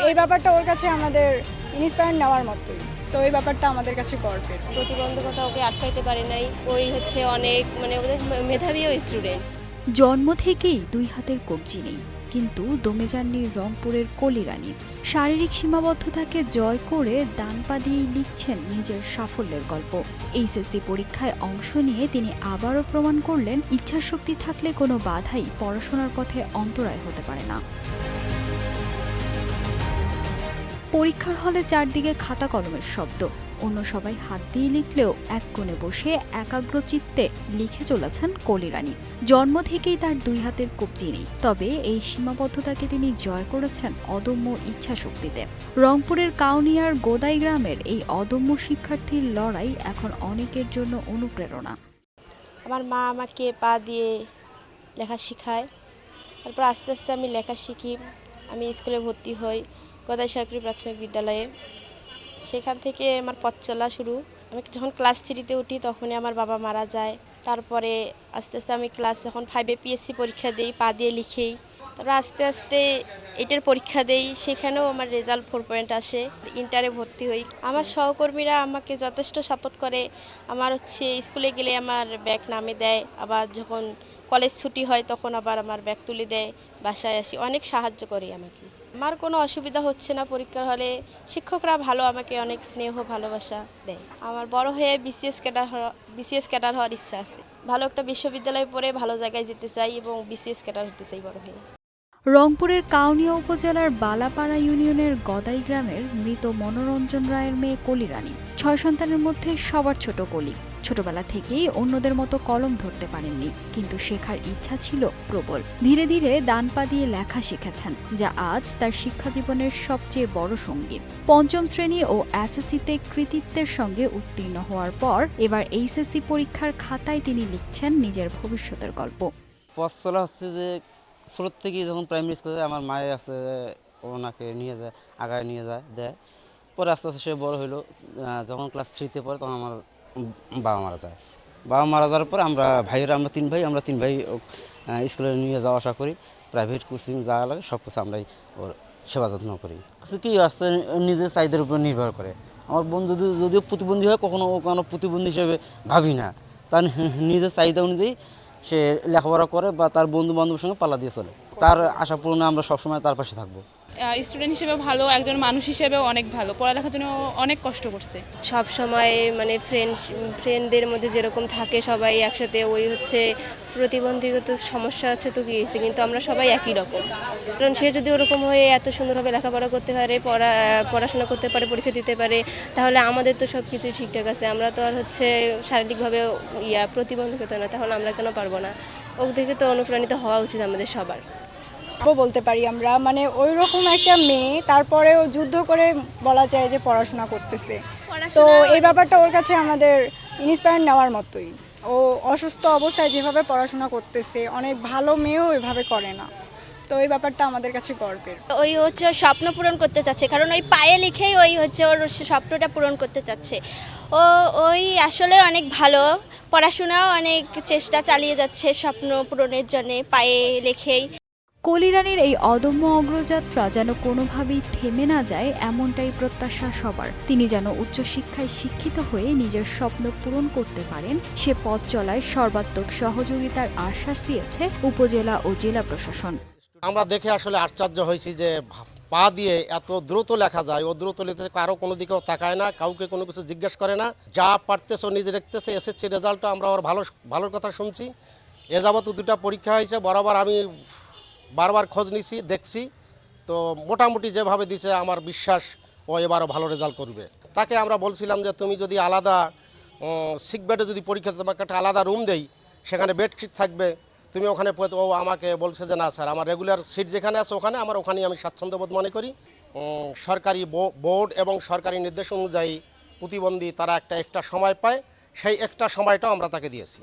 এই ব্যাপারটা ওর কাছে আমাদের ইন্সপায়ার নেওয়ার মতোই। তো এই ব্যাপারটা আমাদের কাছে গর্বের। প্রতিবন্ধকতা ওকে আটকাইতে পারে নাই। ওই হচ্ছে অনেক ওদের মেধাবীও স্টুডেন্ট। জন্ম থেকেই দুই হাতের কবজি নেই, কিন্তু দমে যাননি রংপুরের কলিরানী। শারীরিক সীমাবদ্ধতাকে জয় করে ডান পা দিয়েই লিখছেন নিজের সাফল্যের গল্প। এইচএসসি পরীক্ষায় অংশ নিয়ে তিনি আবারও প্রমাণ করলেন, ইচ্ছাশক্তি থাকলে কোনো বাধাই পড়াশোনার পথে অন্তরায় হতে পারে না। পরীক্ষার হলে চারদিকে খাতা কলমের শব্দ, অন্য সবাই হাত দিয়ে লিখলেও এক কোণে বসে একাগ্রচিত্তে লিখে চলেছেন কলিরানী। জন্ম থেকেই তার দুই হাতের কবজি নেই, তবে এই সীমাবদ্ধতাকে তিনি জয় করেছেন অদম্য ইচ্ছাশক্তিতে। রংপুরের কাউনিয়ার গোদাই গ্রামের এই অদম্য শিক্ষার্থীর লড়াই এখন অনেকের জন্য অনুপ্রেরণা। আমার মা আমাকে পা দিয়ে লেখা শেখায়, তারপর আস্তে আস্তে আমি লেখা শিখি। আমি স্কুলে ভর্তি হই গোদাই সরকারি প্রাথমিক বিদ্যালয়ে। সেখান থেকে আমার পথ চলা শুরু। আমি যখন ক্লাস 3-তে উঠি তখনই আমার বাবা মারা যায়। তারপরে আস্তে আস্তে আমি যখন 5-এ পিএসসি পরীক্ষা দিই, পা দিয়ে লিখেই। তারপর আস্তে আস্তে 8-এর পরীক্ষা দেই, সেখানেও আমার রেজাল্ট 4 পয়েন্ট আসে। ইন্টারে ভর্তি হই। আমার সহকর্মীরা আমাকে যথেষ্ট সাপোর্ট করে। আমার স্কুলে গেলে আমার ব্যাগ নামে দেয়, আবার যখন কলেজ ছুটি হয় তখন আবার আমার ব্যাগ তুলে দেয়, বাসায় আসি। অনেক সাহায্য করে আমাকে। আমার কোনো অসুবিধা হচ্ছে না পরীক্ষার হলে। শিক্ষকরা ভালো, আমাকে অনেক স্নেহ ভালোবাসা দেয়। আমার বড় হয়ে বিসিএস ক্যাডার হওয়ার ইচ্ছা আছে। ভালো একটা বিশ্ববিদ্যালয়ে পড়ে ভালো জায়গায় যেতে চাই এবং বিসিএস ক্যাডার হতে চাই বড় হয়ে। রংপুরের কাউনিয়া উপজেলার বালাপাড়া ইউনিয়নের গদাই গ্রামের মৃত মনোরঞ্জন রায়ের মেয়ে কলিরানী। 6 সন্তানের মধ্যে সবার ছোট কলি। ছোটবেলা থেকেই অন্যদের মতো কলম ধরতে পারেননি, কিন্তু শেখার ইচ্ছা ছিল প্রবল। ধীরে ধীরে ডান পা দিয়ে লেখা শিখেছেন, যা আজ তার শিক্ষা জীবনের সবচেয়ে বড় সঙ্গী। 5ম শ্রেণী ও এসএসসিতে কৃতিত্বের সঙ্গে উত্তীর্ণ হওয়ার পর এবার এইচএসসি পরীক্ষার খাতায় তিনি লিখছেন নিজের ভবিষ্যতের গল্প। পথ চলা হচ্ছে যে ছোটোর থেকেই যখন প্রাইমারি স্কুলে আমার মায়ের আছে, ওনাকে নিয়ে যায়, আগায় নিয়ে যায় দেয়। পরে আস্তে আস্তে সে বড় হইলো। যখন ক্লাস 3-তে পড়ে তখন আমার বাবা মারা যায়। বাবা মারা যাওয়ার পর আমরা আমরা তিন ভাই স্কুলে নিয়ে যাওয়া আসা করি। প্রাইভেট কোচিং যা লাগে সব কিছু আমরাই ওর সেবা যত্ন করি। কিছু কি আসছে নিজের চাহিদার উপর নির্ভর করে। আমার বোন যদিও প্রতিবন্ধী হয়, কখনো কোনো প্রতিবন্ধী হিসেবে ভাবি না। তার নিজের চাহিদা অনুযায়ী সে লেখাপড়া করে বা তার বন্ধু বান্ধবের সঙ্গে পাল্লা দিয়ে চলে। তার আশা পূরণে আমরা সবসময় তার পাশে থাকবো। স্টুডেন্ট হিসেবে ভালো, একজন মানুষ হিসেবেও অনেক ভালো। পড়ালেখার জন্য অনেক কষ্ট করছে। সব সময় ফ্রেন্ডদের মধ্যে যেরকম থাকে সবাই একসাথে, ওই প্রতিবন্ধীগত সমস্যা আছে তো কি হয়েছে, কিন্তু আমরা সবাই একই রকম। কারণ সে যদি ওরকম হয়ে এত সুন্দরভাবে লেখাপড়া করতে পারে, পড়াশোনা করতে পারে, পরীক্ষা দিতে পারে, তাহলে আমাদের তো সব কিছু ঠিকঠাক আছে। আমরা তো আর শারীরিকভাবে প্রতিবন্ধকতা না, তাহলে আমরা কেন পারবো না? ও দেখে তো অনুপ্রাণিত হওয়া উচিত আমাদের সবার। বলতে পারি আমরা, মানে ওই রকম একটা মেয়ে, তারপরেও যুদ্ধ করে বলা যায় যে পড়াশোনা করতেছে। তো এই ব্যাপারটা ওর কাছে আমাদের ইন্সপায়ার নেওয়ার মতোই। ও অসুস্থ অবস্থায় যেভাবে পড়াশোনা করতেছে, অনেক ভালো মেয়েও এভাবে করে না। তো এই ব্যাপারটা আমাদের কাছে গর্বের। ওই স্বপ্ন পূরণ করতে চাচ্ছে, কারণ ওই পায়ে লিখেই ওর স্বপ্নটা পূরণ করতে চাচ্ছে। ওই আসলে অনেক ভালো, পড়াশোনাও অনেক চেষ্টা চালিয়ে যাচ্ছে স্বপ্ন পূরণের জন্য পায়ে লিখেই। কলিরানীর এই অদম্য অগ্রযাত্রা যেন কোনোভাবেই থেমে না যায়, এমনটাই প্রত্যাশা সবার। তিনি যেন উচ্চশিক্ষায় শিক্ষিত হয়ে নিজের স্বপ্ন পূরণ করতে পারেন, সে পথ চলায় সর্বাত্মক সহযোগিতার আশ্বাস দিয়েছে উপজেলা ও জেলা প্রশাসন। আমরা দেখে আসলে আশ্চর্য হয়েছি যে পা দিয়ে এত দ্রুত লেখা যায়। ও দ্রুত লিখতে কারো কোনো দিকেও তাকায় না, কাউকে কোনো কিছু জিজ্ঞেস করে না, যা পারতেছে ও নিজে লিখতেছে। এসএসসি রেজাল্টটা আমরা ওর ভালোর কথা শুনছি। এ যাবত 2টা পরীক্ষা হয়েছে, বরাবর আমি বারবার খোঁজ নিছি, দেখছি। তো মোটামুটি যেভাবে দিচ্ছে আমার বিশ্বাস ও এবারও ভালো রেজাল্ট করবে। তাকে আমরা বলছিলাম যে তুমি যদি আলাদা সিক বেডে যদি পরীক্ষা তোমাকে একটা আলাদা রুম দেই, সেখানে বেডশিট থাকবে, তুমি ওখানে ও আমাকে বলছে যে না স্যার, আমার রেগুলার সিট যেখানে আছে ওখানেই আমি স্বাচ্ছন্দ্যবোধ মনে করি। সরকারি বোর্ড এবং সরকারি নির্দেশ অনুযায়ী প্রতিবন্ধী তারা একটা সময় পায়, সেই একটা সময়টাও আমরা তাকে দিয়েছি।